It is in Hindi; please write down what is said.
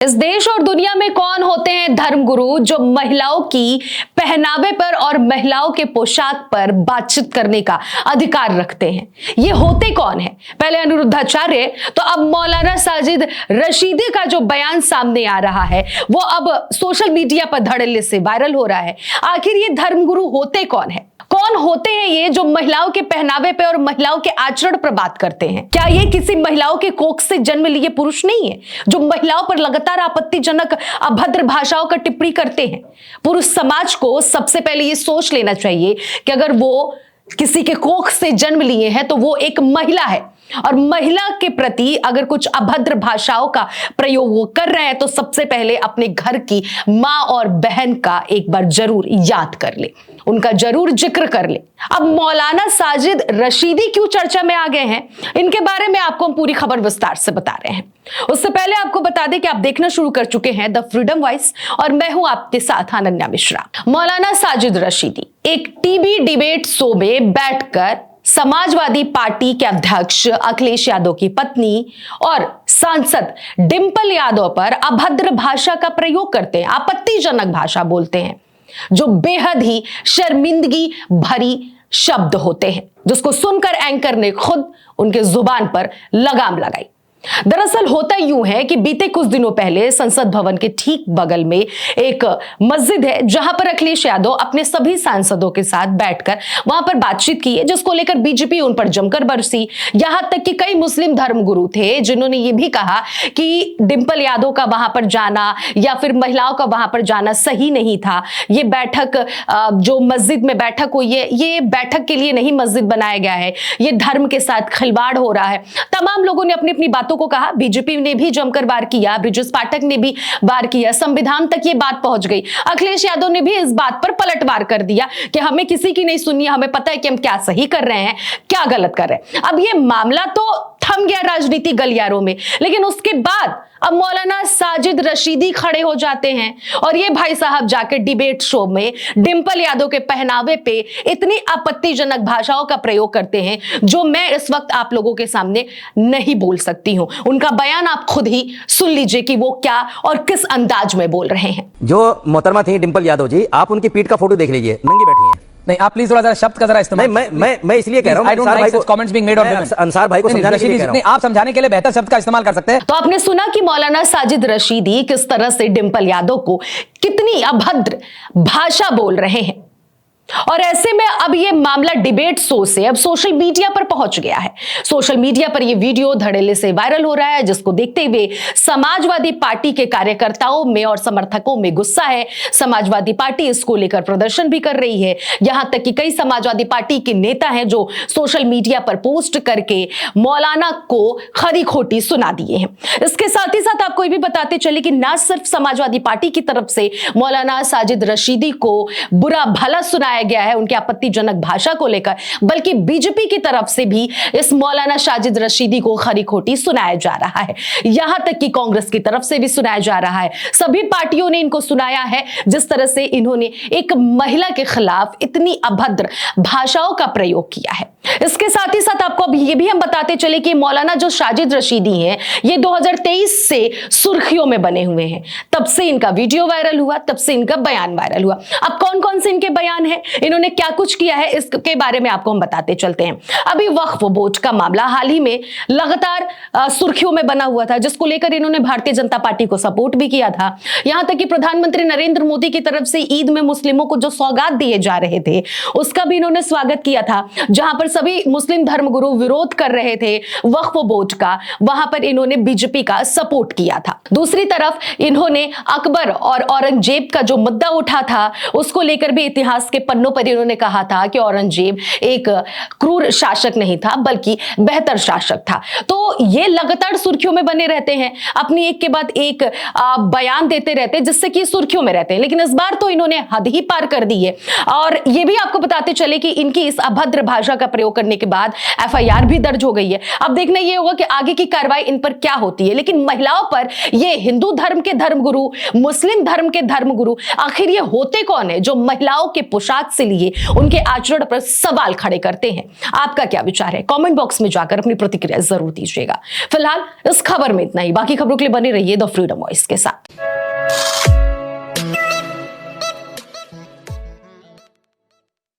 इस देश और दुनिया में कौन होते हैं धर्मगुरु जो महिलाओं की पहनावे पर और महिलाओं के पोशाक पर बातचीत करने का अधिकार रखते हैं? ये होते कौन है? पहले अनिरुद्धाचार्य, तो अब मौलाना साजिद रशीदी का जो बयान सामने आ रहा है वो अब सोशल मीडिया पर धड़ल्ले से वायरल हो रहा है। आखिर ये धर्मगुरु होते कौन है? कौन होते हैं ये जो महिलाओं के पहनावे पे और महिलाओं के आचरण पर बात करते हैं? क्या ये किसी महिलाओं के कोख से जन्म लिए पुरुष नहीं है जो महिलाओं पर लगातार आपत्तिजनक अभद्र भाषाओं का टिप्पणी करते हैं? पुरुष समाज को सबसे पहले ये सोच लेना चाहिए कि अगर वो किसी के कोख से जन्म लिए हैं तो वो एक महिला है, और महिला के प्रति अगर कुछ अभद्र भाषाओं का प्रयोग वो कर रहे हैं तो सबसे पहले अपने घर की मां और बहन का एक बार जरूर याद कर ले, उनका जरूर जिक्र कर ले। अब मौलाना साजिद रशीदी क्यों चर्चा में आ गए हैं, इनके बारे में आपको हम पूरी खबर विस्तार से बता रहे हैं। उससे पहले आपको बता दें कि आप देखना शुरू कर चुके हैं द फ्रीडम वॉइस और मैं हूं आपके साथ अनन्या मिश्रा। मौलाना साजिद रशीदी एक टीवी डिबेट शो में बैठकर समाजवादी पार्टी के अध्यक्ष अखिलेश यादव की पत्नी और सांसद डिंपल यादव पर अभद्र भाषा का प्रयोग करते हैं, आपत्तिजनक भाषा बोलते हैं जो बेहद ही शर्मिंदगी भरी शब्द होते हैं, जिसको सुनकर एंकर ने खुद उनके जुबान पर लगाम लगाई। दरअसल होता यूं है कि बीते कुछ दिनों पहले संसद भवन के ठीक बगल में एक मस्जिद है जहां पर अखिलेश यादव अपने सभी सांसदों के साथ बैठकर वहां पर बातचीत की है, जिसको लेकर बीजेपी उन पर जमकर बरसी। यहां तक कि कई मुस्लिम धर्मगुरु थे जिन्होंने ये भी कहा कि डिंपल यादव का वहां पर जाना या फिर महिलाओं का वहां पर जाना सही नहीं था। ये बैठक जो मस्जिद में बैठक हुई है ये बैठक के लिए नहीं मस्जिद बनाया गया है, ये धर्म के साथ खिलवाड़ हो रहा है। तमाम लोगों ने अपनी अपनी बातों को कहा। बीजेपी ने भी जमकर वार किया, ब्रिजेश पाठक ने भी वार किया, संविधान तक ये बात पहुंच गई। अखिलेश यादव ने भी इस बात पर पलटवार कर दिया कि हमें किसी की नहीं सुननी, हमें पता है कि हम क्या सही कर रहे हैं क्या गलत कर रहे हैं। अब ये मामला तो थम गया राजनीति गलियारों में, लेकिन उसके बाद अब मौलाना साजिद रशीदी खड़े हो जाते हैं और ये भाई साहब जाकर डिबेट शो में डिंपल यादव के पहनावे पे इतनी आपत्तिजनक भाषाओं का प्रयोग करते हैं जो मैं इस वक्त आप लोगों के सामने नहीं बोल सकती हूं। उनका बयान आप खुद ही सुन लीजिए कि वो क्या और किस अंदाज में बोल रहे हैं। जो मोहतरमा थी डिंपल यादव जी, आप उनकी पीठ का फोटो देख लीजिए, नंगी बैठी हैं। नहीं, आप प्लीज थोड़ा जरा शब्द का जरा इस्तेमाल। मैं इसलिए कह रहा हूं अंसार भाई को समझाने के लिए कह रहा हूं। आप समझाने के लिए बेहतर शब्द का इस्तेमाल कर सकते हैं। तो आपने सुना कि मौलाना साजिद रशीदी किस तरह से डिंपल यादव को कितनी अभद्र भाषा बोल रहे हैं, और ऐसे में अब ये मामला डिबेट शो से अब सोशल मीडिया पर पहुंच गया है। सोशल मीडिया पर ये वीडियो धड़ल्ले से वायरल हो रहा है, जिसको देखते हुए समाजवादी पार्टी के कार्यकर्ताओं में और समर्थकों में गुस्सा है। समाजवादी पार्टी इसको लेकर प्रदर्शन भी कर रही है। यहां तक कि कई समाजवादी पार्टी के नेता हैं जो सोशल मीडिया पर पोस्ट करके मौलाना को खरी खोटी सुना दिए हैं। इसके साथ ही साथ आपको ये भी बताते चले कि ना सिर्फ समाजवादी पार्टी की तरफ से मौलाना साजिद रशीदी को बुरा भला सुनाया गया है उनके आपत्तिजनक भाषा को लेकर, बल्कि बीजेपी की तरफ से भी इस मौलाना साजिद रशीदी को खरी खोटी सुनाया जा रहा है। यहां तक कि कांग्रेस की तरफ से भी सुनाया जा रहा है। सभी पार्टियों ने इनको सुनाया है जिस तरह से इन्होंने एक महिला के खिलाफ इतनी अभद्र भाषाओं का प्रयोग किया है। इसके साथ ही साथ आपको ये भी हम बताते चले कि मौलाना जो साजिद रशीदी हैं ये 2023 से सुर्खियों में बने हुए हैं। तब से इनका वीडियो वायरल हुआ, तब से इनका बयान वायरल हुआ। अब कौन कौन से इनके बयान हैं, इन्होंने क्या कुछ किया है, इसके बारे में आपको हम बताते चलते हैं। अभी वक्फ बोर्ड का मामला हाल ही में लगातार सुर्खियों में बना हुआ था, जिसको लेकर इन्होंने भारतीय जनता पार्टी को सपोर्ट भी किया था। यहां तक कि प्रधानमंत्री नरेंद्र मोदी की तरफ से ईद में मुस्लिमों को जो सौगात दिए जा रहे थे उसका भी इन्होंने स्वागत किया था। जहां पर सभी मुस्लिम धर्मगुरु विरोध कर रहे थे वक्फ बोर्ड का, वहां पर इन्होंने बीजेपी का सपोर्ट किया था। दूसरी तरफ इन्होंने अकबर और औरंगजेब का जो मुद्दा उठा था उसको लेकर भी इतिहास के पन्नों पर इन्होंने कहा था कि औरंगजेब एक क्रूर शासक नहीं था बल्कि बेहतर शासक था। तो ये लगातार सुर्खियों में बने रहते हैं, अपनी एक के बाद एक बयान देते रहते हैं जिससे कि सुर्खियों में रहते हैं। लेकिन इस बार तो इन्होंने हद ही पार कर दी है। और ये भी आपको बताते चले कि इनकी इस अभद्र भाषा का प्रयोग करने के बाद एफआईआर भी दर्ज हो गई है। अब देखना ये होगा कि आगे की कार्रवाई इन पर क्या होती है। लेकिन महिलाओं पर ये हिंदू धर्म के धर्मगुरु, मुस्लिम धर्म के धर्मगुरु, आखिर ये होते कौन है जो महिलाओं के पोशाक शुरुआत से लिए उनके आचरण पर सवाल खड़े करते हैं। आपका क्या विचार है? कमेंट बॉक्स में जाकर अपनी प्रतिक्रिया जरूर दीजिएगा। फिलहाल इस खबर में इतना ही। बाकी खबरों के लिए बने रहिए द फ्रीडम वॉइस के साथ।